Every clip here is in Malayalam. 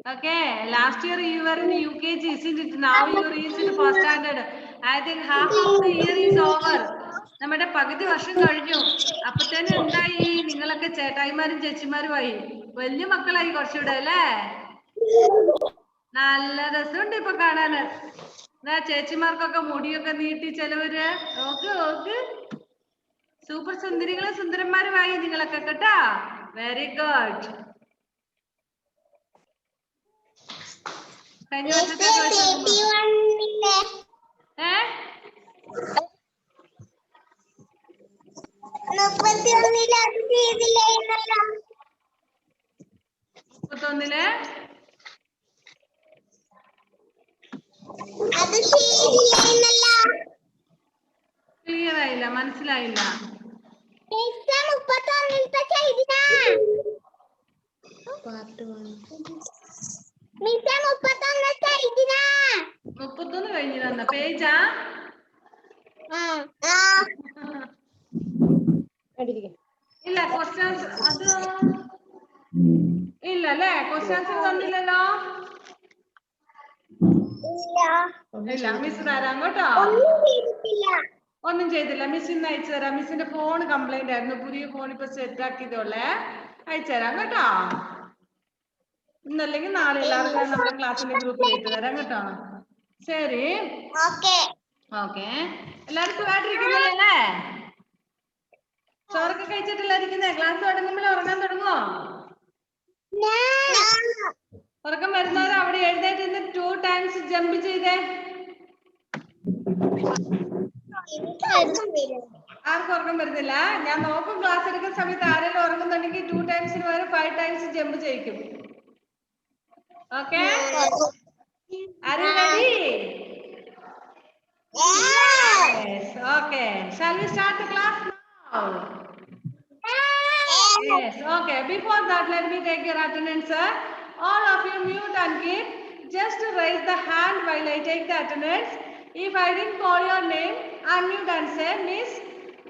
Okay, last year you were in UKG, isn't it? Now you reached the first standard. I think half of the year is over. നമ്മുടെ പകുതി വർഷം കഴിഞ്ഞു. അപ്പത്തേനും എന്തായി? നിങ്ങളൊക്കെ ചേട്ടായിമാരും ചേച്ചിമാരുമായി വലിയ മക്കളായി കുറച്ചുകൂടെ അല്ലേ? നല്ല രസമുണ്ട് ഇപ്പൊ കാണാന്. ചേച്ചിമാർക്കൊക്കെ മുടിയൊക്കെ നീട്ടി ചിലവര്. നോക്ക് നോക്ക്, സൂപ്പർ സുന്ദരികളും സുന്ദരന്മാരുമായി നിങ്ങളൊക്കെ കേട്ടാ. Very good. കഴിഞ്ഞ വർഷത്തെ മുപ്പത്തൊന്നില് ക്ലിയർ ആയില്ല, മനസ്സിലായില്ല. മുപ്പത്തൊന്ന് കഴിഞ്ഞിരുന്ന പേജാ? ഇല്ല, ക്വസ്റ്റ്യൻസ് അത് ഇല്ല അല്ലേ? ക്വസ്റ്റ്യൻസ് തന്നില്ലല്ലോ. ഇല്ല, മിസ് തരാം കേട്ടോ. ഒന്നും ചെയ്തില്ല. മിസ് ഇന്ന് അയച്ചു തരാം. മിസ്സിന്റെ ഫോൺ കംപ്ലൈന്റ് ആയിരുന്നു. പുതിയ ഫോൺ ഇപ്പൊ സെറ്റ് ആക്കിയതോളെ അയച്ചു തരാം കേട്ടോ. ഇന്നല്ലെങ്കിൽ നാളെ എല്ലാവർക്കും നമ്മുടെ ക്ലാസ്സിന്റെ ഗ്രൂപ്പിൽ ഇട്ട് തരാം കേട്ടോ. ശരി, ഓക്കെ. എല്ലാവരും സുഖമായിട്ടിരിക്കുന്നില്ലേ? ചോറൊക്കെ കഴിച്ചിട്ടല്ല ഇരിക്കുന്നേ? ക്ലാസ് തുടങ്ങുമ്പോൾ ഉറങ്ങാൻ തുടങ്ങുമോ? ഉറക്കം വരുന്നവർ അവിടെ എഴുന്നേറ്റ് 2 times ജമ്പ് ചെയ്തേ. ആർക്കും ഉറക്കം വരുന്നില്ല? ഞാൻ നോക്കും ക്ലാസ് എടുക്കുന്ന സമയത്ത് ആരെങ്കിലും ഉറങ്ങുന്നുണ്ടെങ്കിൽ 2 times പകരം 5 times ജമ്പ് ചെയ്യിക്കും. Okay, are you ready? Yes, okay. Shall we start the class now? Yes, okay. Before that, let me take your attendance, sir. All of you mute and keep. Just raise the hand while I take the attendance. If I didn't call your name, unmute and say, Miss,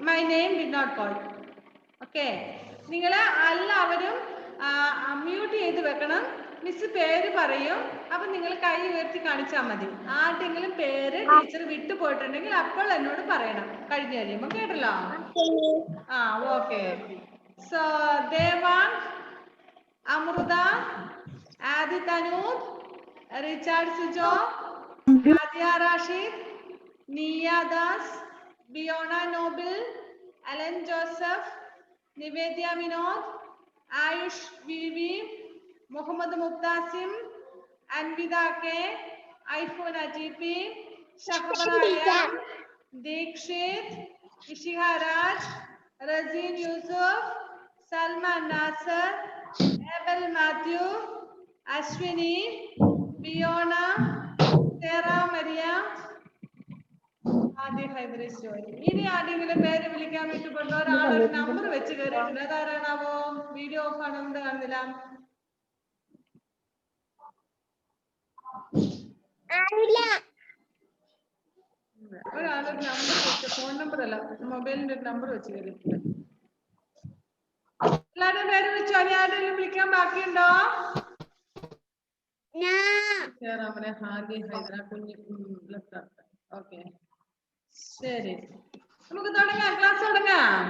my name did not call. Okay. നിങ്ങള് എല്ലാവരും മ്യൂട്ട് ചെയ്ത് വെക്കണം. മിസ് പേര് പറയും, അപ്പൊ നിങ്ങൾ കൈ ഉയർത്തി കാണിച്ചാൽ മതി. ആരുടെങ്കിലും പേര് ടീച്ചർ വിട്ടു പോയിട്ടുണ്ടെങ്കിൽ അപ്പോൾ എന്നോട് പറയണം കഴിഞ്ഞു കഴിയുമ്പോ. കേട്ടല്ലോ? Okay. So Devang, Amrita, Adith Anoop, Richard Sujo, Aadiya Rashid, Niya Das, Biona Noble, Alan Joseph, Nivedya Vinod, Ayush V V, Muhammad Muktasim, Anvitha K, Aifona T P, Shahabaraya, Deekshith, Ishiha Raj, Raseen Yusuf, Salman Nasar, Abel Mathew, Ashwini, Biona, Sera Maria, Aadya Haidareshwari. ഇനി ആരെങ്കിലും പേര് വിളിക്കാൻ വിട്ടുകൊണ്ട് ഒരാളൊരു നമ്പർ വെച്ച് കയറിയിട്ടുണ്ട്. അതാരാണാവോ? വീഡിയോ ഓഫ് ആണെന്ന് കാണുന്നില്ല. ഒരാളൊരു നമ്പർ വെച്ച്, ഫോൺ നമ്പർ അല്ല, മൊബൈലിന്റെ ഒരു നമ്പർ വെച്ച് കയറിയിട്ടുണ്ട്. എല്ലാവരും പേര് വിളിച്ചോ? ഇനി ആരെങ്കിലും വിളിക്കാൻ ബാക്കിയുണ്ടോ? ഓക്കെ, ശരി, നമുക്ക് തുടങ്ങാം. ക്ലാസ് തുടങ്ങാം.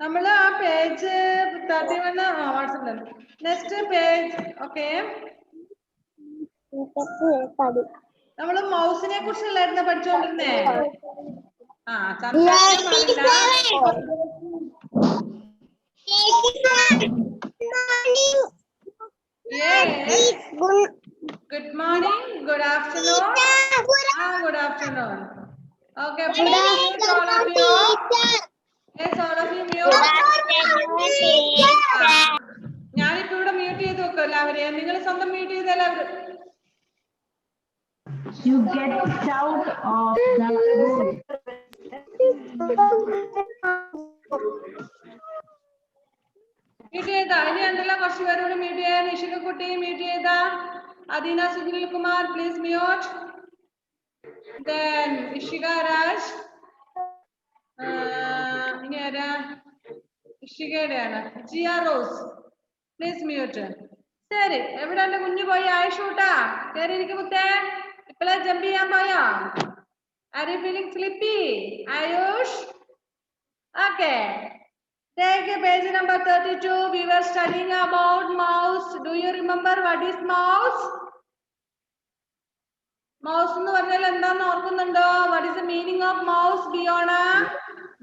നമ്മള് ആ പേജ് 31 വാട്സപ്പിൽ. Next page. ഓക്കെ, നമ്മള് മൗസിനെ കുറിച്ചല്ലായിരുന്നു പഠിച്ചുകൊണ്ടിരുന്നേ. സംസാരിക്കാൻ പാടില്ല. Good morning, good afternoon. Good afternoon. Okay, please mute all of you. Yes, all of you mute. ഞാനിപ്പോ ഇവിടെ മ്യൂട്ട് ചെയ്ത് വെക്കും എല്ലാവരെയും. നിങ്ങൾ സ്വന്തം മ്യൂട്ട് ചെയ്ത് എല്ലാവരും. You get out of the room. Mute ചെയ്താ? ഇനി എന്തെല്ലാം കുറച്ച് പേരോട് മ്യൂട്ട് ചെയ്യാൻ. നിഷികക്കുട്ടി മ്യൂട്ട് ചെയ്താ? Adeena Sunil Kumar please mute. Then Ishika Raj, ഇനി ആരാ? ഇഷികയുടെയാണ്. ജിയ റോസ്. Please mute. ശരി, എവിടെ എന്റെ കുഞ്ഞു പോയി? ആയിഷൂട്ടാ കേറിയിരിക്കും മുത്തേ. ഇപ്പളെ ജമ്പ് ചെയ്യാൻ പോയോ? Are you feeling sleepy? Ayush? Okay. Take page number 32. We were studying about mouse. Do you remember what is mouse? Mouse എന്ന് പറഞ്ഞാൽ എന്താന്ന് ഓർക്കുന്നുണ്ടോ? What is the meaning of mouse? Biona?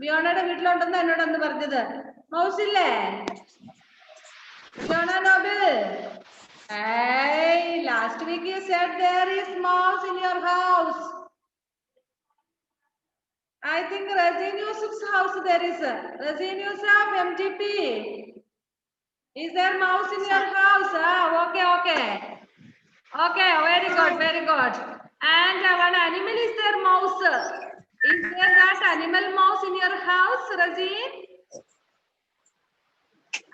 ബിയോണയുടെ വീട്ടിലുണ്ടെന്ന് എന്നോട് ഒന്ന് പറഞ്ഞത്. മൗസ് ഇല്ലേ? Biona Noble? Hey, last week you said there is mouse in your house. I think Razin Yusuf's house there is. Razin Yusuf, MGP. Is there mouse in your house? Okay, okay. Okay, very good, very good. And one animal is there, mouse. Is there that animal mouse in your house, Razin?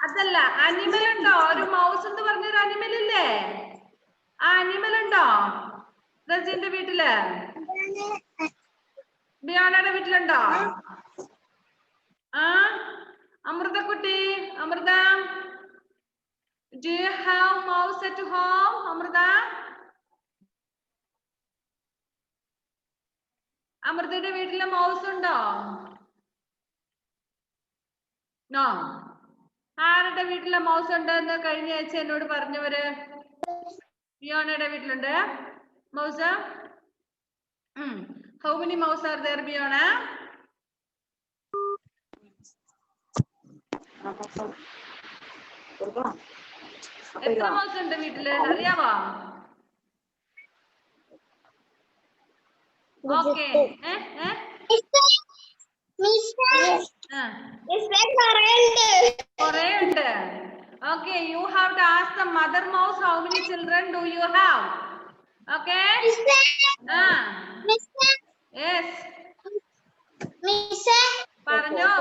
അതല്ല, അനിമൽ ഉണ്ടോ? ഒരു മൗസ് എന്ന് പറഞ്ഞൊരു അനിമൽ ഇല്ലേ? ആ അനിമൽ ഉണ്ടോ റസീന്റെ വീട്ടില്? ബിയാനയുടെ വീട്ടിലുണ്ടോ? ആ അമൃതക്കുട്ടി, Amrita, do you have mouse at home, Amrita? അമൃതയുടെ വീട്ടില് മൗസ് ഉണ്ടോ? നോ. ആരുടെ വീട്ടിലെ മൗസ് ഉണ്ട് എന്ന് കഴിഞ്ഞ ആഴ്ച എന്നോട് പറഞ്ഞവര്? ബിയോണയുടെ വീട്ടിലുണ്ട് mouse. How many mouse are there, Biona? എത്ര മൗസ് ഉണ്ട് വീട്ടില് അറിയാവോ? ഓക്കെ. കുറേ ഉണ്ട്. Okay, you have to ask the mother mouse how many children do you have? Okay? Yes. പറഞ്ഞോ.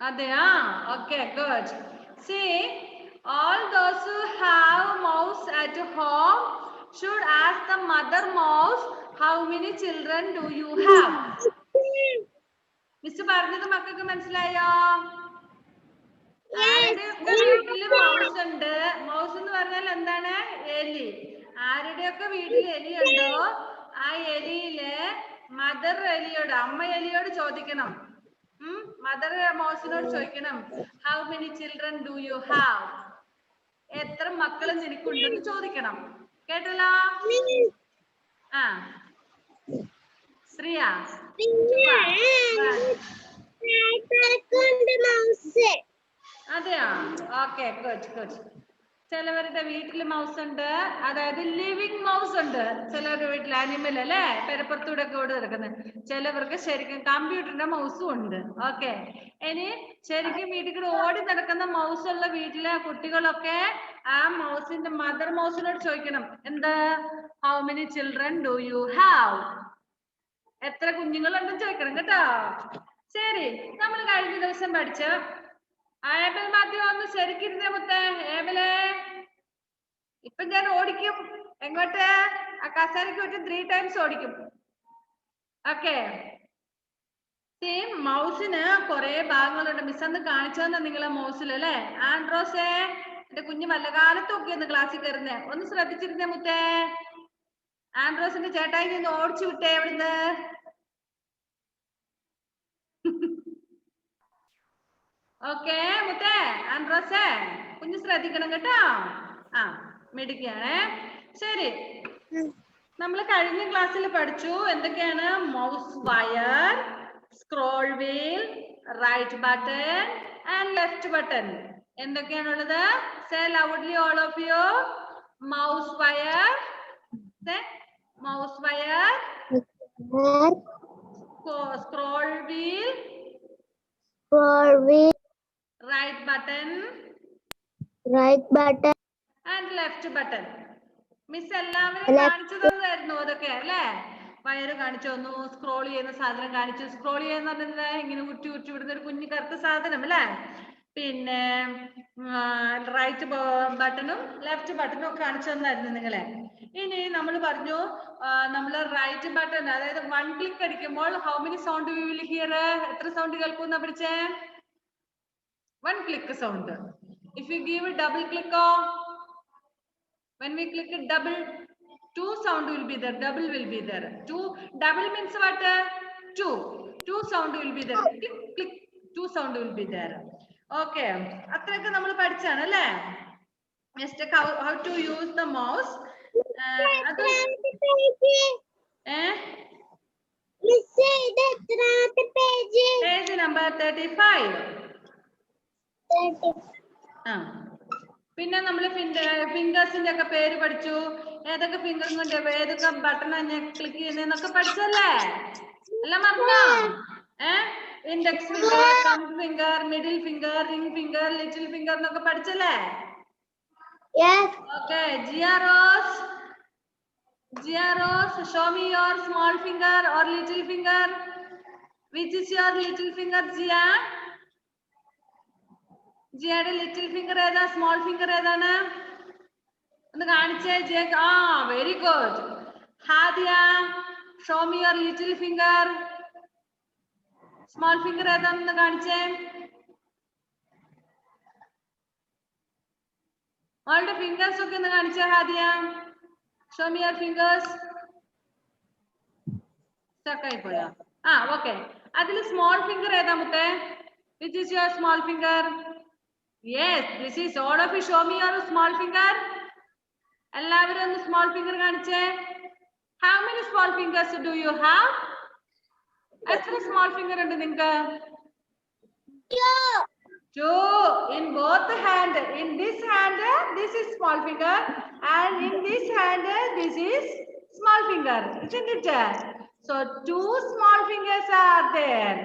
അതെയാ? Okay, good. See, all those who have mouse at home should ask the mother mouse how many children do you have? Miss പറഞ്ഞത് മക്കൾക്ക് മനസ്സിലായോ? ആരുടെയൊക്കെ വീട്ടില് മൗസ് ഉണ്ട്, മൗസ് എന്ന് പറഞ്ഞാൽ എന്താണ്? എലി. ആരുടെയൊക്കെ വീട്ടിൽ എലി ഉണ്ടോ ആ എലിയില് മദർ എലിയോട്, അമ്മ എലിയോട് ചോദിക്കണം. മദർ മൗസിനോട് ചോദിക്കണം, how many children do you have? എത്ര മക്കള് നിനക്കുണ്ടെന്ന് ചോദിക്കണം. കേട്ടല്ലോ? ആ ശ്രീയ, അതെയാ? Okay, good good. ചിലവരുടെ വീട്ടിൽ മൗസ് ഉണ്ട്, അതായത് ലിവിങ് മൗസ് ഉണ്ട്. ചിലവരുടെ വീട്ടിൽ ആനിമൽ അല്ലേ, പെരപ്പുറത്തൂടെ ഒക്കെ ഓടി നടക്കുന്നത്. ചിലവർക്ക് ശരിക്കും കമ്പ്യൂട്ടറിന്റെ മൗസും ഉണ്ട്. ഓക്കെ, ഇനി ശരിക്കും വീട്ടിൽ കൂടെ ഓടി നടക്കുന്ന മൗസ് ഉള്ള വീട്ടിലെ കുട്ടികളൊക്കെ ആ മൗസിന്റെ മദർ മൗസിനോട് ചോദിക്കണം, എന്ത്? How many children do you have? എത്ര കുഞ്ഞുങ്ങളുണ്ടെന്ന് ചോദിക്കണം കേട്ടോ. ശരി, നമ്മൾ കഴിഞ്ഞ ദിവസം പഠിച്ച ഏബൽ മാത്യു ഒന്ന് ശരിക്കിരുന്നേ മുത്തേ. ഏബലേ, ഇപ്പൊ ഞാൻ ഓടിക്കും. എങ്ങോട്ട്? ആ കസേരക്ക് വിട്ട് 3 times ഓടിക്കും. ഓക്കെ, മൗസിന് കുറെ ഭാഗങ്ങളുണ്ട്. മിസ് അന്ന് കാണിച്ചു തന്നെ നിങ്ങളെ മൗസിൽ അല്ലേ? ആൻഡ്രോസേ, എന്റെ കുഞ്ഞ് വല്ല കാലത്തൊക്കെ ഒന്ന് ക്ലാസ്സിൽ കയറുന്നേ, ഒന്ന് ശ്രദ്ധിച്ചിരുന്നേ മുത്തേ. ആൻഡ്രോസിന്റെ ചേട്ടായി നിന്ന് ഓടിച്ചു വിട്ടേ എവിടുന്ന്. ഓക്കെ മുത്തേ, ആൻഡ്രോസേ കുഞ്ഞ് ശ്രദ്ധിക്കണം കേട്ടോ. ആ മിടുക്കിയാണേ. ശരി, നമ്മൾ കഴിഞ്ഞ ക്ലാസ്സിൽ പഠിച്ചു എന്തൊക്കെയാണ്? Mouse wire, scroll wheel, right button and left button. എന്തൊക്കെയാണുള്ളത്? Say loudly all of you. Mouse wire, mouse wire, scroll wheel, right button and left button. Miss എല്ലാവരും കാണിച്ചു തന്നായിരുന്നു അതൊക്കെ അല്ലേ? വയറ് കാണിച്ചു തന്നു, സ്ക്രോൾ ചെയ്യുന്ന സാധനം കാണിച്ചു. സ്ക്രോൾ ചെയ്യുന്ന പറഞ്ഞാൽ ഇങ്ങനെ ഉറ്റി വിടുന്ന ഒരു കുഞ്ഞു കറുത്ത സാധനം അല്ലേ? പിന്നെ റൈറ്റ് ബട്ടണും ലെഫ്റ്റ് ബട്ടണും ഒക്കെ കാണിച്ചു തന്നായിരുന്നു നിങ്ങളെ. ഇനി നമ്മൾ പറഞ്ഞു നമ്മൾ റൈറ്റ് ബട്ടൺ അതായത് 1 ക്ലിക്ക് അടിക്കുമ്പോൾ how many sound we will hear, എത്ര സൗണ്ട് കേൾക്കുന്ന പഠിച്ചേ? 1 click sound. If we give a double click, when we click a double, 2 sound will be there, double will be there. 2 double means what? 2 sound will be there. Click click, 2 sound will be there. Okay, അത്രയൊക്കെ നമ്മൾ പഠിച്ചാണ് അല്ലേ? Next, how to use the mouse. Page number 35. പിന്നെ നമ്മൾ ഫിംഗേഴ്സിന്റെ ഒക്കെ പേര് പഠിച്ചു. ഏതൊക്കെ ഫിംഗേഴ്സ് കൊണ്ട് ഏതൊക്കെ ബട്ടൺ ക്ലിക്ക് ചെയ്യുന്നതൊക്കെ പഠിച്ചല്ലേ? എല്ലാം മറന്നോ? Index finger, thumb finger, middle finger, ring finger, little finger എന്നൊക്കെ പഠിച്ചല്ലേ? Okay. Gia Rose, show me your small finger or little finger. Which is your little finger, Gia? ജിയുടെ ലിറ്റിൽ ഫിംഗർ ഏതാ, സ്മോൾ ഫിംഗർ ഏതാണ്? ഒന്ന് കാണിച്ചേ Gia. Very good. Hadiya, show me your little finger. Small finger ഏതാണെന്ന് കാണിച്ചേ. അവളുടെ ഫിംഗേഴ്സ് ഒക്കെ ഒന്ന് കാണിച്ചേ Hadiya. Show me your fingers. Stuck ആയി പോയാ? ഓക്കെ. അതിൽ സ്മോൾ ഫിംഗർ ഏതാ മുത്തേ? Which is your small finger? Yes, this is all of you. Show me your small finger. എല്ലാവരും ഒന്ന് സ്മോൾ ഫിംഗർ കാണിച്ചേ. How many small fingers do you have? എത്ര സ്മോൾ ഫിംഗർ ഉണ്ട് നിങ്ങൾക്ക്? 2 in both hand. In this hand this is small finger and in this hand this is small finger, isn't it? So 2 small fingers are there.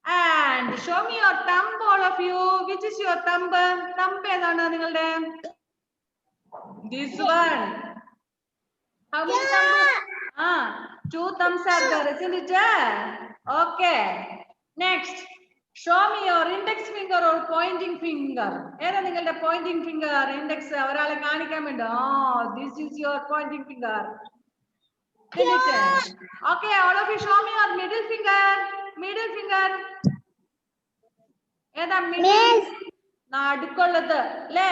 And show me your thumb, all of you. Which is your thumb? Thumb ഏതാണ് നിങ്ങളുടെ? This one. How many thumbs? 2 thumbs are there, isn't it? Okay. Next, show me your index finger or pointing finger. ഏതാ നിങ്ങളുടെ pointing finger? Index ഒരാളെ കാണിക്കാൻ വേണ്ടി. This is your pointing finger. Okay, all of you show me your middle finger. Middle finger. ഏതാ മിഡിൽ? നടുക്കുള്ളത് അല്ലേ?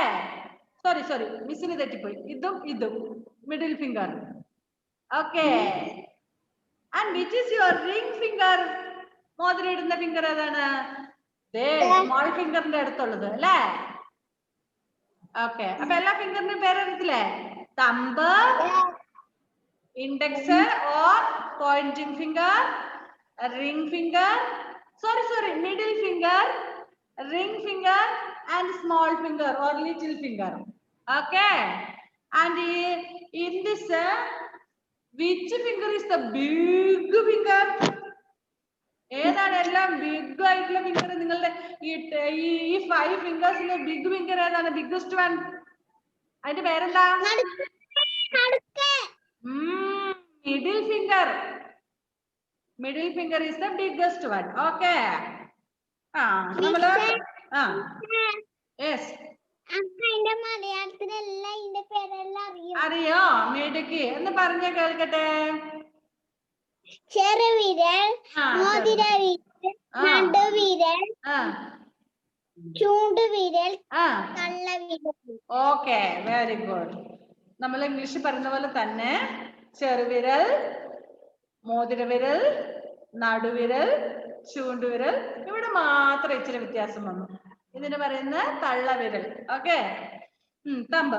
സോറി മിസ്സിന് തെറ്റിപ്പോയി. ഇതും middle finger. Okay. And which is your ring finger? മോതിരം ഇടുന്ന ഫിംഗർ ഏതാണ്? സ്മോൾ ഫിംഗറിന്റെ അടുത്തുള്ളത് അല്ലേ? ഓക്കെ. അപ്പൊ എല്ലാ ഫിംഗറിനും പേരെടുത്തില്ലേ? Thumb, index or pointing finger, ring finger, middle finger, ring finger and small finger or little finger. Okay. And in this which finger is the big finger? ഏതാണ് എല്ലാം ബിഗ് ആയിട്ടുള്ള ഫിംഗർ? നിങ്ങളുടെ ഈ 5 ഫിംഗേഴ്സിലെ ബിഗ് ഫിംഗർ ഏതാണ്? Biggest one. അതിന്റെ പേരെന്താ? Middle finger. Middle finger is the biggest one. Okay. നമ്മള് yes. അറിയോ? മിടുക്കി എന്ന് പറഞ്ഞ കേൾക്കട്ടെ. ചെറുവിരൽ, മോതിരവിരൽ, നടുവിരൽ, ചൂണ്ടുവിരൽ, തള്ളവിരൽ. Okay, very good. നമ്മൾ ഇംഗ്ലീഷ് പറയുന്ന പോലെ തന്നെ ചെറുവിരൽ, മോതിരവിരൽ, നടുവിരൽ, ചൂണ്ടുവിരൽ. ഇവിടെ മാത്രം ഇച്ചിരി വ്യത്യാസം വന്നു. ഇതിന് പറയുന്ന തള്ളവിരൽ. ഓക്കെ. തമ്പ്.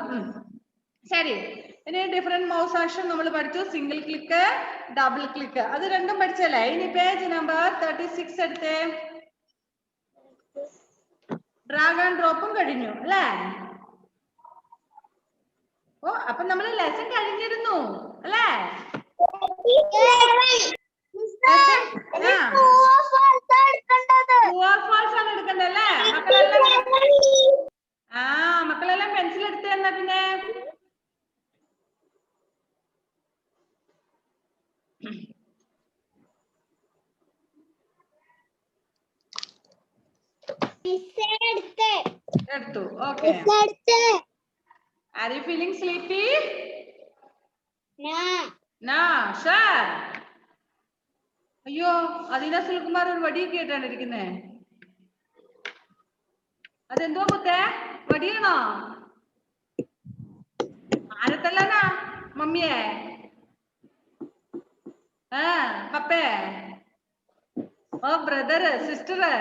ശരി. ഇനി ഡിഫറെന്റ് മൗസ് ആക്ഷൻ നമ്മൾ പഠിച്ചു. സിംഗിൾ ക്ലിക്ക്, ഡബിൾ ക്ലിക്ക്, അത് രണ്ടും പഠിച്ചല്ലേ? ഇനി പേജ് നമ്പർ 36 എടുത്തേ. ഡ്രാഗ് ആൻഡ് ഡ്രോപ്പും കഴിഞ്ഞു അല്ലേ? അപ്പൊ നമ്മൾ ലെസൺ കഴിഞ്ഞിരുന്നു അല്ലേ? ആണ് എടുക്കണ്ടല്ലേ? മക്കളെല്ലാം പെൻസിൽ എടുത്ത് തന്നാ പിന്നെ എടുത്തേ. എടുത്തു. Okay. എടുത്ത്. Are you feeling sleepy? No. No, sure. അയ്യോ, അതിനാ സുൽകുമാർ ഒരു വടിയൊക്കെ ആയിട്ടാണ് ഇരിക്കുന്നേ. അതെന്തോ മുത്തേ, വടിയാണോ? ആരത്തല്ലാനാ? മമ്മിയെ? പപ്പേ? ഓ ബ്രദറ്, സിസ്റ്ററ്?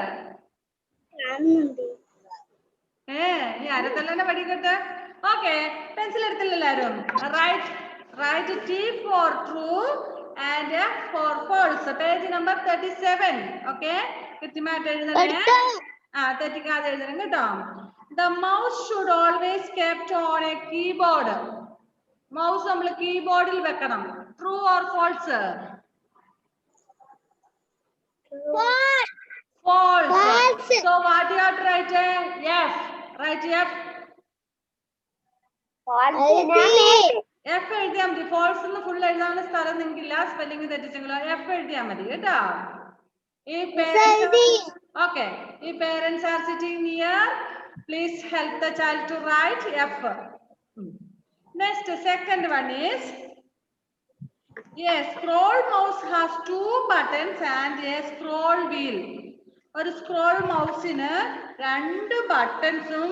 ഈ ആരത്തല്ലാനാ വടിയൊക്കെ? ഓക്കെ, പെൻസിൽ എടുത്തില്ല എല്ലാരും. Write T for true and F for false. Page number 37. Okay, കൃത്യമായിട്ട് എഴുതണേ. തെറ്റിക്കാതെ എഴുതണം കേട്ടോ. The mouse should always kept on a keyboard. Mouse നമ്മൾ കീബോർഡിൽ വെക്കണം. True or false? False. So what you have to write? F. Write F. F എഴുതിയാൽ മതി. ഫോൾസ് എന്ന് ഫുൾ എഴുതാനുള്ള സ്ഥലം നിങ്ങൾക്കില്ല. സ്പെല്ലിംഗ് തെറ്റിച്ചെങ്കിലോ F എഴുതിയാൽ മതി കേട്ടോ. Okay. If parents are sitting near, please help the child to write F. Next, second one is, yes, scroll mouse has 2 buttons and a scroll wheel. ഒരു സ്ക്രോൾ മൗസിന് 2 ബട്ടൺസും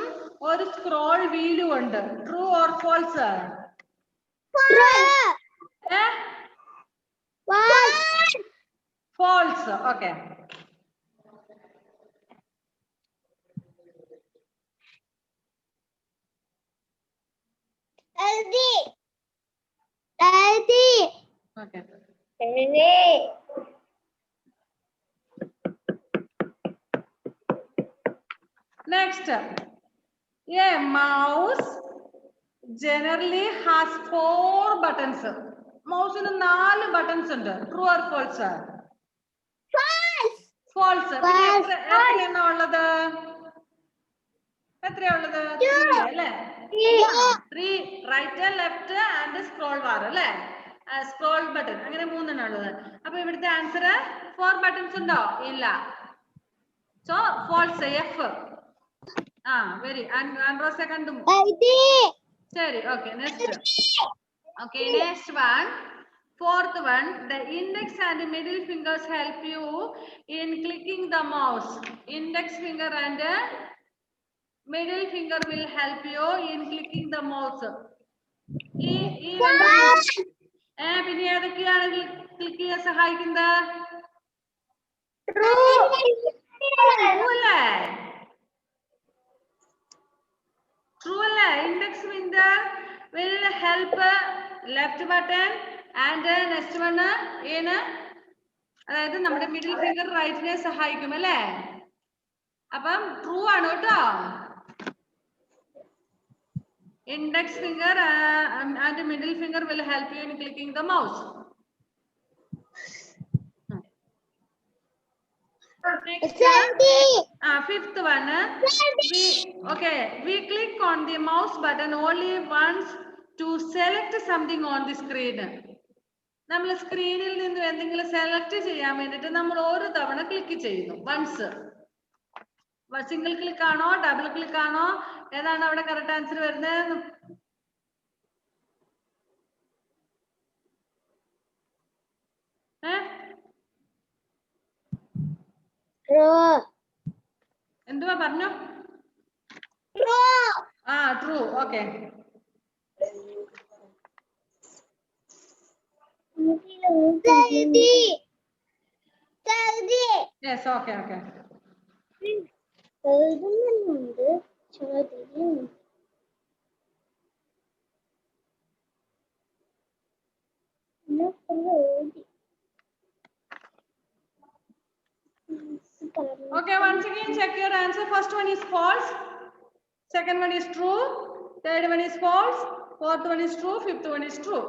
ഒരു സ്ക്രോൾ വീലും ഉണ്ട്. True or false? False. Okay. Next, a mouse generally has 4 buttons. മൗസിന് 4 buttons ഉണ്ട്. True or false? False. എത്രയാണോ ഉള്ളത്? എത്രയാ ഉള്ളത്? 3 അല്ലേ? 3 right left and scroll bar അല്ലേ? സ്ക്രോൾ ബട്ടൺ, അങ്ങനെ 3 എണ്ണം ഉള്ളത്. അപ്പൊ ഇവിടുത്തെ ആൻസർ 4 ബട്ടൺസ് ഉണ്ടോ? ഇല്ല. So false. എഫ്. വെരി. ആൻഡ്രോസെ കണ്ടു. ശരി. Okay, next. Okay, next one. Fourth one, the index and middle fingers help you in clicking the mouse. Index finger and middle finger will help you in clicking the mouse. പിന്നെ ഏതൊക്കെയാണ് ക്ലിക്ക് ചെയ്യാൻ സഹായിക്കുന്നത്? True അല്ലേ? Index finger will help left button and next one ഏന്, അതായത് നമ്മുടെ മിഡിൽ ഫിംഗർ റൈറ്റിനെ സഹായിക്കും അല്ലേ? അപ്പം ട്രൂ ആണ് കേട്ടോ. Index finger and middle finger will help you in clicking the mouse. Next, fifth one. We click on the mouse button only once to select something on the screen. നമ്മൾ സ്ക്രീനിൽ നിന്ന് എന്തെങ്കിലും സെലക്ട് ചെയ്യാൻ വേണ്ടിട്ട് നമ്മൾ ഒരു തവണ ക്ലിക്ക് ചെയ്യുന്നു. വൺസ്. സിംഗിൾ ക്ലിക്ക് ആണോ ഡബിൾ ക്ലിക്ക് ആണോ? ഏതാണ് അവിടെ കറക്റ്റ് ആൻസർ വരുന്നത്? എന്തുവാ പറഞ്ഞോ? True. Okay. Yes, okay. Okay, once again check your answer. First one is false, second one is true, third one is false, fourth one is true, fifth one is true.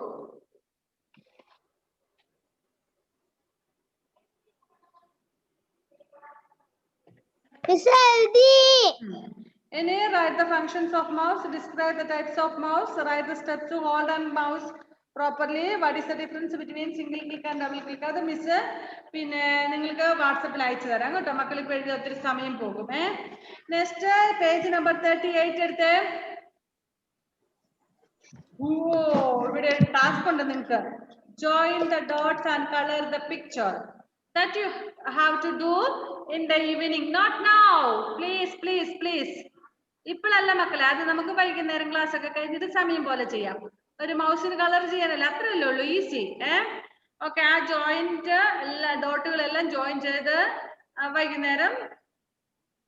In here, write the functions of mouse, describe the types of mouse, write the steps to hold on mouse properly. What is the difference between single click and double click? അത് മിസ് പിന്നെ നിങ്ങൾക്ക് വാട്സപ്പിൽ അയച്ചു തരാം കേട്ടോ. മക്കൾ ഇപ്പൊ എഴുതി ഒത്തിരി സമയം പോകും. നെക്സ്റ്റ് പേജ് നമ്പർ 38 എടുത്തേ. ഇവിടെ ടാസ്ക് ഉണ്ട് നിങ്ങൾക്ക്. Join the dots and color the picture. That you have to do in the evening, not now. Please. ഇപ്പോഴല്ല മക്കളെ, അത് നമുക്ക് വൈകുന്നേരം ക്ലാസ് ഒക്കെ കഴിഞ്ഞിട്ട് സമയം പോലെ ചെയ്യാം. ഒരു മൗസിന് കളർ ചെയ്യാനല്ല, അത്രയല്ലേ ഉള്ളൂ, ഈസി. ഓക്കെ, ആ ജോയിന്റ് എല്ലാ ഡോട്ടുകളെല്ലാം ജോയിൻ ചെയ്ത് വൈകുന്നേരം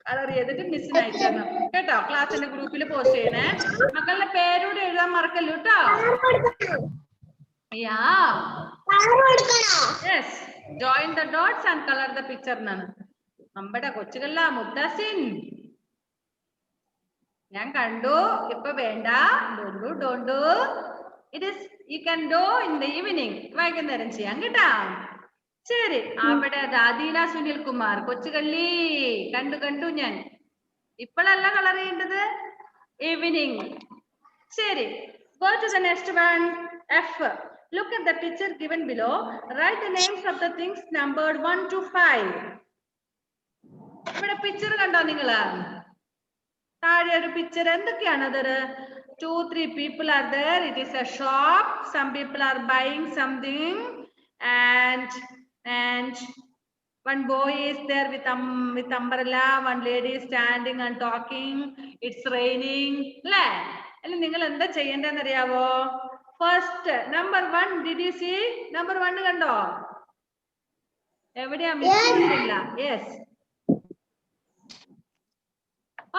കളർ ചെയ്തിട്ട് മിസ്സിന് അയച്ചു തരണം കേട്ടോ. ക്ലാസ്സിന്റെ ഗ്രൂപ്പിൽ പോസ്റ്റ് ചെയ്യണേ. മക്കളുടെ പേരൂടെ എഴുതാൻ മറക്കല്ലോ കേട്ടോ. Yes, join the dots and color the picture എന്നാണ്. നമ്മുടെ കൊച്ചുകല്ല മുദ്ദസിൻ, ഞാൻ കണ്ടു, ഇപ്പൊ വേണ്ട. Don't do. It is you can do in the evening. വൈകുന്നേരം ചെയ്യാം കേട്ടാ. ശരി, അവിടെ രാധീന സുനിൽ കുമാർ, കൊച്ചുകള്ളി കണ്ടു ഞാൻ. ഇപ്പോഴല്ല കളർ ചെയ്യേണ്ടത്, ഈവനിങ്. ശരി, go to the next one. F. Look at the picture given below. Write the names of the things numbered 1 to 5. ഇവിടെ പിക്ചർ കണ്ടോ നിങ്ങള്? താഴെ ഒരു പിക്ചർ. എന്തൊക്കെയാണ് അത്? 2-3 people are there. It is a shop. Some people are buying something, and one boy is there with umbrella. One lady is standing and talking. It's raining. അല്ലേ? അല്ല, നിങ്ങൾ എന്താ ചെയ്യേണ്ടതെന്ന് അറിയാവോ? First number 1. Did you see number 1 കണ്ടോ? എവിടെയാ? മിസ്സില്ല. യെസ്.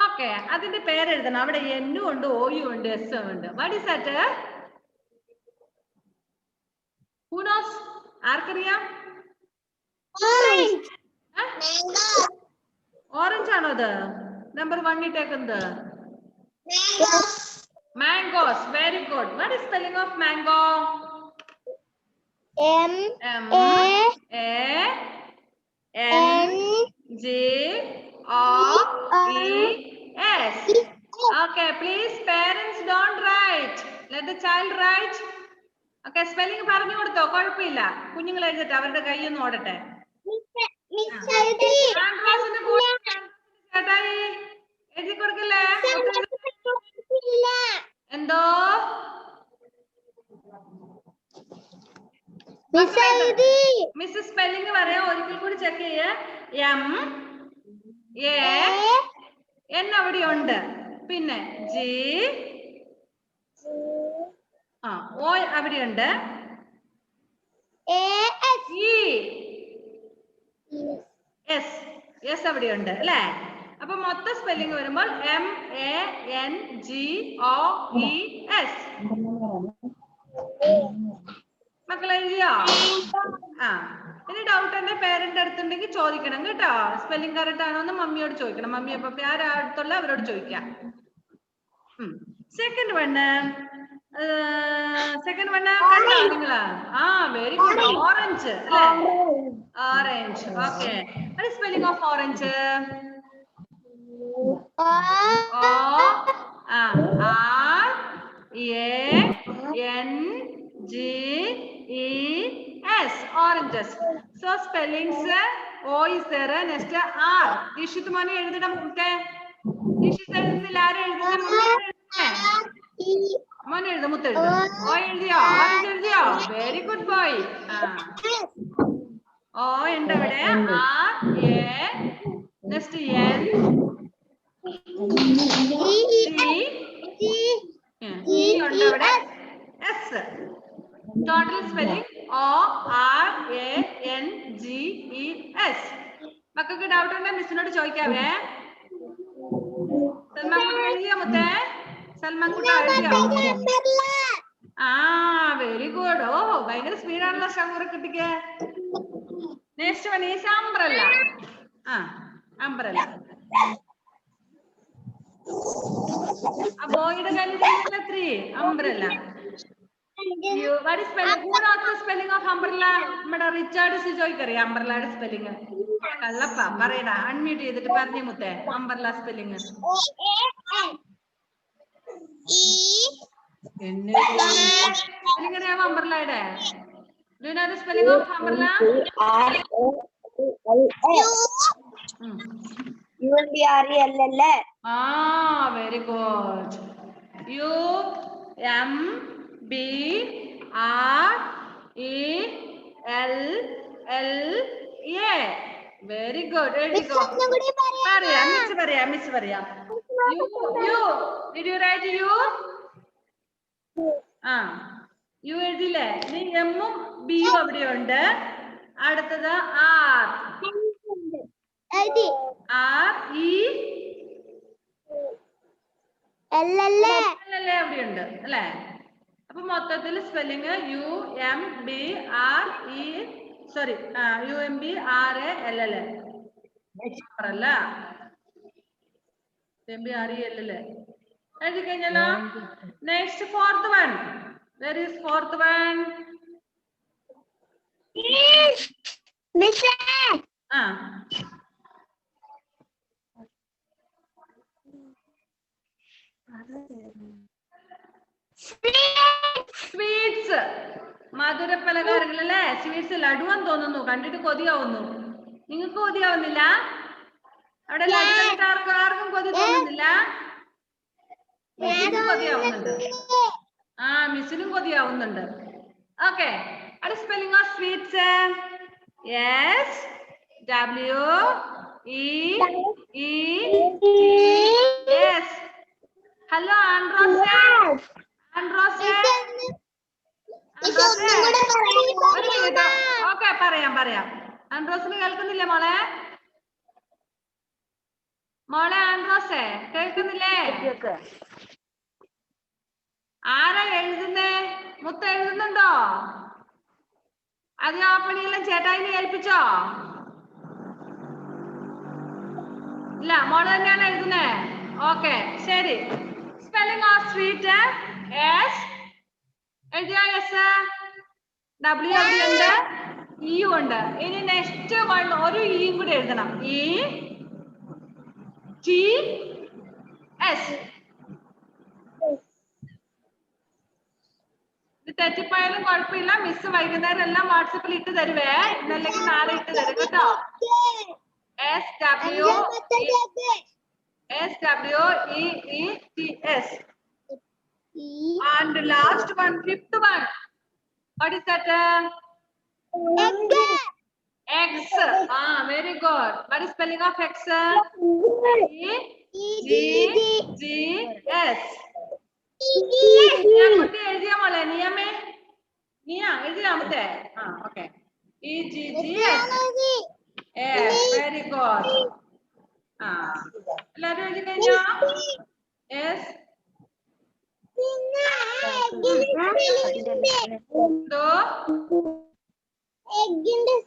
ഓക്കെ, അതിന്റെ പേരെഴുതണം. അവിടെ എന്നും ഉണ്ട്, ഓയും ഉണ്ട്, എസും ഉണ്ട്. What is that? Who knows? ആർക്കറിയാം? ഓറഞ്ച് ആണോ അത് നമ്പർ 1 ഇട്ടേക്കുന്നത്? Mangoes. Very good. What is spelling of mango? M-A-N-G-O-E-S. Okay, please parents don't write. Let the child write. Okay, spelling പറഞ്ഞു കൊടുത്തോ, കുഴപ്പമില്ല. കുഞ്ഞുങ്ങൾ എഴുതട്ടെ, അവരുടെ കൈയൊന്നും ഓടട്ടെ. ചേട്ടായി എഴുതി കൊടുക്കല്ലേ? എന്തോ മിസ് സ്പെല്ലിംഗ് പറയാം, ഒരിക്കൽ കൂടി ചെക്ക് ചെയ്യ. M-A-N അവിടെ ഉണ്ട്, പിന്നെ G O അവിടെ ഉണ്ട്, S അവിടെ ഉണ്ട് അല്ലേ? അപ്പൊ മൊത്തം സ്പെല്ലിംഗ് വരുമ്പോൾ M-A-N-G-O-E-S. മക്കളെ എഴുതിയോ? ഇനി ഡൗട്ട് എന്റെ പേരന്റ് അടുത്തുണ്ടെങ്കിൽ ചോദിക്കണം കേട്ടോ. സ്പെല്ലിംഗ് കറക്റ്റ് ആണോ എന്ന് മമ്മിയോട് ചോദിക്കണം. മമ്മി അപ്പൊ ആരടുത്തുള്ള അവരോട് ചോദിക്കാം. സെക്കൻഡ് വണ്ണ് കണ്ടോ നിങ്ങള്? Very good. ഓറഞ്ച് അല്ലേ? Orange. Okay, spelling of orange? O-R-A-N-G-E-S. Oranges. So spellings O is there. Next R. Dishit mani എഴുതണം മുത്തേ. Dishit എഴുതുന്നില്ല, ആരും എഴുതുന്നില്ല. മോനെ എഴുത, മുത്ത എഴുത. O എഴുതിയോ? ഓറഞ്ച് എഴുതിയോ? Very good boy. O ഉണ്ട് അവിടെ. R-A. Next N. S. Total spelling O-R-A-N-G-E-S. മക്കൾക്ക് ഡൗട്ട് ഉണ്ടോ? മിസ്സിനോട് ചോദിക്കാവേ. സൽമാൻകുട്ട എഴുതിയോ മുത്തേ? സൽമാൻകുട്ട എഴുതിയോ? Very good. ഓ, ഭയങ്കര സ്പീഡാണല്ലോ ഷമൂറ കുട്ടിക്ക്. Next one is umbrella. Umbrella. ആ ബോയുടെ കയ്യിൽ 3 umbrella. What is spelling? Who knows the spelling of umbrella? നമ്മുടെ റിച്ചാർഡ് സിജോയ്ക്കറിയാം അംബ്രല്ലയുടെ സ്പെല്ലിംഗ്. കള്ളപ്പ പറയടാ, അൺമ്യൂട്ട് ചെയ്തിട്ട് പറഞ്ഞേ മുത്തേ അംബ്രല്ല സ്പെല്ലിംഗ്. എങ്ങനെയാ umbrella? Do you know the spelling of umbrella? UMBRELL. Ah, very good. UMBRELLA. Very good. Very good. Miss Varia. You. Did you write you? You എഴുതില്ലേ? നീ എമ്മും ബിയും അവിടെ ഉണ്ട്. അടുത്തത് ആർ. RELLA അവിടെ ഉണ്ട് അല്ലേ? അപ്പൊ മൊത്തത്തിൽ സ്പെല്ലിങ് UMBRELL അല്ല UMBRELL എഴുതി കഴിഞ്ഞല്ലോ. Next fourth one. Where is fourth one? Sweets. മധുര പലഹാരങ്ങൾ അല്ലേ? സ്വീറ്റ്സ് ലഡുവെന്ന് തോന്നുന്നു. കണ്ടിട്ട് കൊതിയാവുന്നു. നിങ്ങൾക്ക് കൊതിയാവുന്നില്ല? അവിടെ ലഡു കണ്ടിട്ട് ആർക്കും കൊതി തോന്നുന്നില്ല? മിസ്സിനും കൊതിയാവുന്നുണ്ട്. മിസ്സിനും കൊതിയാവുന്നുണ്ട്. ഓക്കെ. അത് spelling of sweets. SWEETS. Hello ആൻഡ്രോസേ. ഒരു മിനിറ്റ്. ഓക്കെ, പറയാം. ആൻഡ്രോസിന് കേൾക്കുന്നില്ലേ മോളെ? ആൻഡ്രോസേ കേൾക്കുന്നില്ലേ? ആരാ എഴുതുന്നേ? മുത്ത എഴുതുന്നുണ്ടോ? അത് ആ പണിയെല്ലാം ചേട്ടായിനെ ഏൽപ്പിച്ചോ? ഇല്ല, മോള് തന്നെയാണ് എഴുതുന്നേ. ഓക്കെ, ശരി. സ്പെല്ലിംഗ് ഓഫ് സ്വീറ്റ് എഴുതിയോ? W അവിടെ ഉണ്ട്, E ഉണ്ട്. ഇനി നെക്സ്റ്റ് വൺ ഒരു ഇയും കൂടി എഴുതണം. ETS. ഇത് തെറ്റിപ്പോയാലും കുഴപ്പമില്ല. മിസ് വൈകുന്നേരം എല്ലാം വാട്സപ്പിൽ ഇട്ട് തരുവേ. ഇന്നല്ലെങ്കിൽ നാളെ ഇട്ട് തരും കേട്ടോ. SWEETS. And last one, fifth one. What is that? X. Very good. What is spelling of X? EGGS. എഴുതിയ മോളെ നിയമേ? നീയ എഴുതിയാമത്തെ? ഓക്കെ. EGGS. Very good. എല്ലാരും എഴുതി കഴിഞ്ഞോ? യെസ്. EGGS.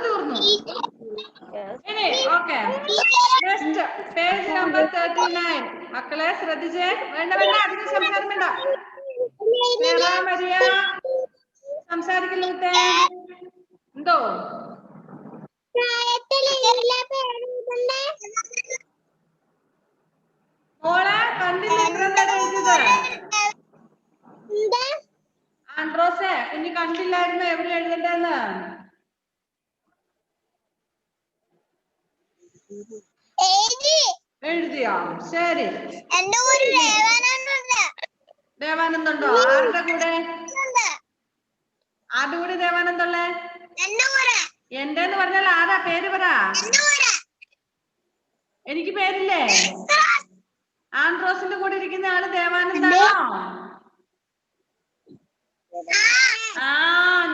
തീർന്നു. ഇനി ഓക്കെ. Next page number 39. മക്കളെ ശ്രദ്ധിച്ചേ. വേണ്ട അധികം സംസാരം വേണ്ട. മരിയ സംസാരിക്കല്ലോ. എന്തോ മോളെ കണ്ടില്ല എത്ര നേരം എഴുതിയത്? ആൻഡ്രോസേ കുഞ്ഞ് കണ്ടില്ലായിരുന്നു എവിടെ എഴുതണ്ടെന്ന്? എഴുതിയോ? ശരി. ദേവാനന്ദുണ്ടോ? ആരുടെ കൂടെ ദേവാനന്ദുള്ളേ? എന്റെ എന്ന് പറഞ്ഞാൽ ആരാ? പേര് പറ. എനിക്ക് പേരില്ലേ? ആൻഡ്രോസിന്റെ കൂടെ ഇരിക്കുന്ന ആള് ദേവാനന്ദാണോ?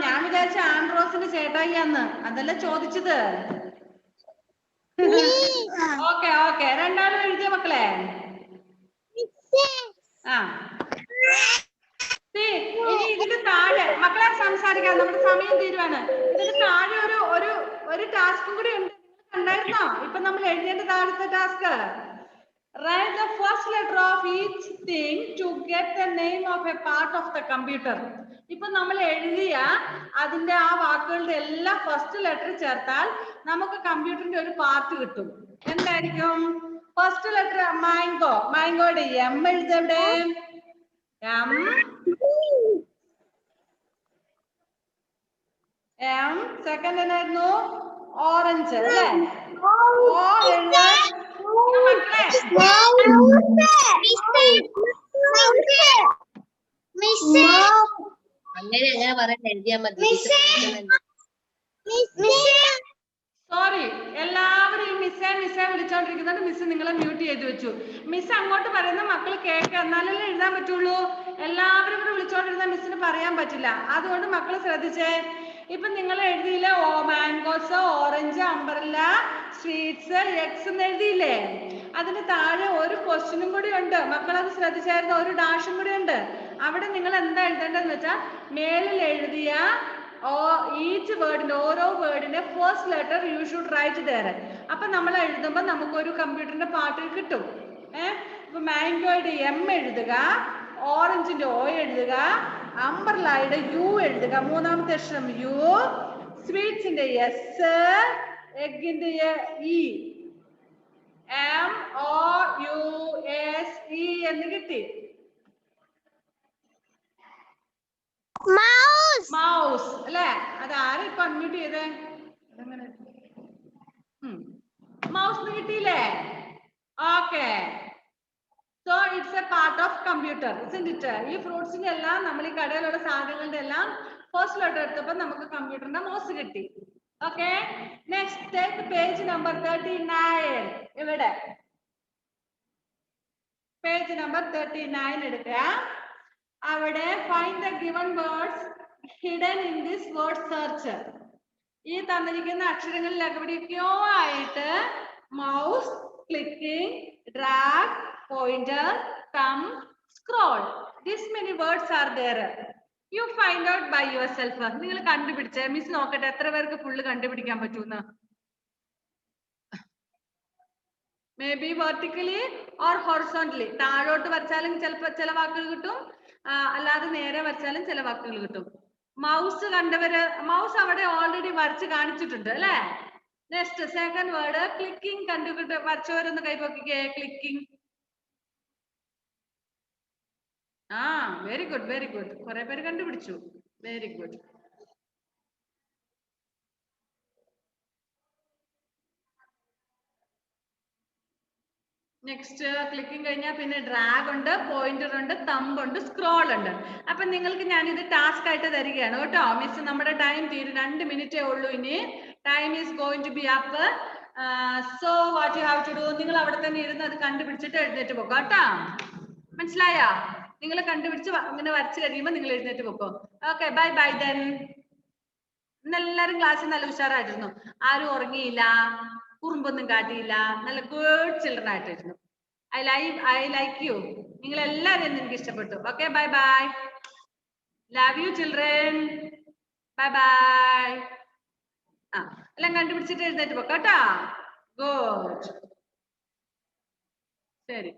ഞാൻ വിചാരിച്ച ആൻഡ്രോസിന്റെ ചേട്ടായിയാന്ന്. അതല്ല ചോദിച്ചത്. ഓക്കെ. രണ്ടാളും എഴുതിയ മക്കളെ? ഇനി ഇതിന്റെ താഴെ മക്കളെ സംസാരിക്കാം. നമ്മുടെ സമയം തീരുവാണ്. ഇതിന്റെ താഴെ ഒരു ടാസ്കും കൂടി ഉണ്ട്. കണ്ടായിരുന്നോ? ഇപ്പൊ നമ്മൾ എഴുതേണ്ട താഴത്തെ task Write the first letter of each thing to get the name of a part of the computer. ഇപ്പൊ നമ്മൾ എഴുതിയ അതിന്റെ ആ വാക്കുകളുടെ എല്ലാം ഫസ്റ്റ് ലെറ്റർ ചേർത്താൽ നമുക്ക് കമ്പ്യൂട്ടറിന്റെ ഒരു പാർട്ട് കിട്ടും. എന്തായിരിക്കും ഫസ്റ്റ് ലെറ്റർ? മാംഗോ. മാംഗോയുടെ എം എഴുതവിടെ. M M. സെക്കൻഡ് എന്നായിരുന്നു? ഓറഞ്ച് അല്ലേ? ഓ എഴുതാൻ മക്കളെ അങ്ങനെ പറയാൻ എഴുതിയാ മതി. സോറി, എല്ലാവരും ഈ മിസ്സേ വിളിച്ചോണ്ടിരിക്കുന്നത്. മിസ് നിങ്ങളെ മ്യൂട്ട് ചെയ്ത് വെച്ചു. മിസ് അങ്ങോട്ട് പറയുന്ന മക്കൾ കേൾക്കുക, എന്നാലല്ലേ എഴുതാൻ പറ്റുള്ളൂ. എല്ലാവരും കൂടെ വിളിച്ചോണ്ടിരുന്ന മിസ്സിന് പറയാൻ പറ്റില്ല. അതുകൊണ്ട് മക്കൾ ശ്രദ്ധിച്ചേ. ഇപ്പൊ നിങ്ങൾ എഴുതിയില്ലേ mangoes, orange, umbrella, sweets, X എന്ന് എഴുതിയില്ലേ? അതിന് താഴെ ഒരു ക്വസ്റ്റ്യനും കൂടി ഉണ്ട്. മക്കൾ അത് ശ്രദ്ധിച്ചായിരുന്നു. ഒരു ഡാഷും കൂടി ഉണ്ട്. അവിടെ നിങ്ങൾ എന്താ എഴുതേണ്ടതെന്ന് വെച്ചാൽ മേളിൽ എഴുതിയ ഈച്ച് വേർഡിന്റെ ഓരോ വേർഡിന്റെ first letter you should write there. അപ്പൊ നമ്മൾ എഴുതുമ്പോൾ നമുക്കൊരു കമ്പ്യൂട്ടറിന്റെ പാർട്ട് കിട്ടും. ഇപ്പൊ മാംഗോയുടെ എം എഴുതുക, ഓറഞ്ചിന്റെ ഓ എഴുതുക, അംബ്രല്ലയുടെ യു എഴുതുക, മൂന്നാമത്തെ അക്ഷരം യു, സ്വീറ്റ്സിന്റെ എസ്, എഗിന്റെ E, M O U S E എന്ന് കിട്ടി. മൗസ് അല്ലെ? അതാരും ഇപ്പൊ അൺമ്യൂട്ട് ചെയ്തേ? മൗസ് കിട്ടിയില്ലേ? Okay. So it's A part of computer, isn't it? ഈ ഫ്രൂട്ട്സിന്റെ എല്ലാം നമ്മൾ ഈ കടയിലുള്ള സാധനങ്ങളുടെ എല്ലാം ഫസ്റ്റ് ലെറ്റർ എടുത്തപ്പോൾ നമുക്ക് കമ്പ്യൂട്ടറിന്റെ മൗസ് കിട്ടി. Okay. Next take page number 39. ഇവിടെ പേജ് നമ്പർ 39 എടുക്കുക. അവിടെ find the given words hidden in this word search. ഈ തന്നിരിക്കുന്ന അക്ഷരങ്ങളിൽ എവിടെയൊക്കെയോ ആയിട്ട് mouse, clicking, drag, pointer, thumb, scroll. This many words are there. You find out by yourself. നിങ്ങൾ കണ്ടുപിടിച്ചേ. മിസ് നോക്കട്ടെ എത്ര പേർക്ക് ഫുള്ള് കണ്ടുപിടിക്കാൻ പറ്റൂന്ന്. May be vertically or horizontally. താഴോട്ട് വരച്ചാലും ചില വാക്കുകൾ കിട്ടും, അല്ലാതെ നേരെ വരച്ചാലും ചില വാക്കുകൾ കിട്ടും. മൗസ് കണ്ടവര്, മൗസ് അവിടെ ഓൾറെഡി വരച്ച് കാണിച്ചിട്ടുണ്ട് അല്ലെ? നെക്സ്റ്റ് സെക്കൻഡ് വേർഡ് ക്ലിക്കിംഗ് കണ്ടുകിട്ട് വരച്ചവരൊന്ന് കൈപ്പൊക്കിക്കേ. Clicking. Very good, very good. കുറെ പേര് കണ്ടുപിടിച്ചു. Very good. നെക്സ്റ്റ് ക്ലിക്കിംഗ് കഴിഞ്ഞാൽ പിന്നെ ഡ്രാഗ് ഉണ്ട്, പോയിന്റർ ഉണ്ട്, തമ്പ് ഉണ്ട്, സ്ക്രോൾ ഉണ്ട്. അപ്പൊ നിങ്ങൾക്ക് ഞാനിത് ടാസ്ക് ആയിട്ട് തരികയാണ് കേട്ടോ. മിസ് നമ്മുടെ ടൈം തീരും, 2 മിനിറ്റേ ഉള്ളൂ ഇനി. Time is going to be up. So what you have to do, നിങ്ങൾ അവിടെ തന്നെ ഇരുന്ന് അത് കണ്ടുപിടിച്ചിട്ട് എഴുന്നേറ്റ് പോക്കോ കേട്ടോ. മനസ്സിലായോ? നിങ്ങൾ കണ്ടുപിടിച്ച് ഇങ്ങനെ വരച്ച് കഴിയുമ്പോൾ നിങ്ങൾ എഴുന്നേറ്റ് പോക്കോ. Okay, bye bye then. ഇന്നെല്ലാരും ക്ലാസ്സിൽ നല്ല ഉഷാറായിട്ടിരുന്നു. ആരും ഉറങ്ങിയില്ല, കുറുമ്പൊന്നും കാട്ടിയില്ല. നല്ല ഗുഡ് ചിൽഡ്രൻ ആയിട്ടിരുന്നു. I like you. നിങ്ങൾ എല്ലാവരും എനിക്ക് ഇഷ്ടപ്പെട്ടു. Okay, bye bye. Love you children. Bye bye. എല്ലാം കണ്ടുപിടിച്ചിട്ട് എഴുന്നേറ്റ് പോക്കോ കേട്ടോ. ഗുഡ്. ശരി.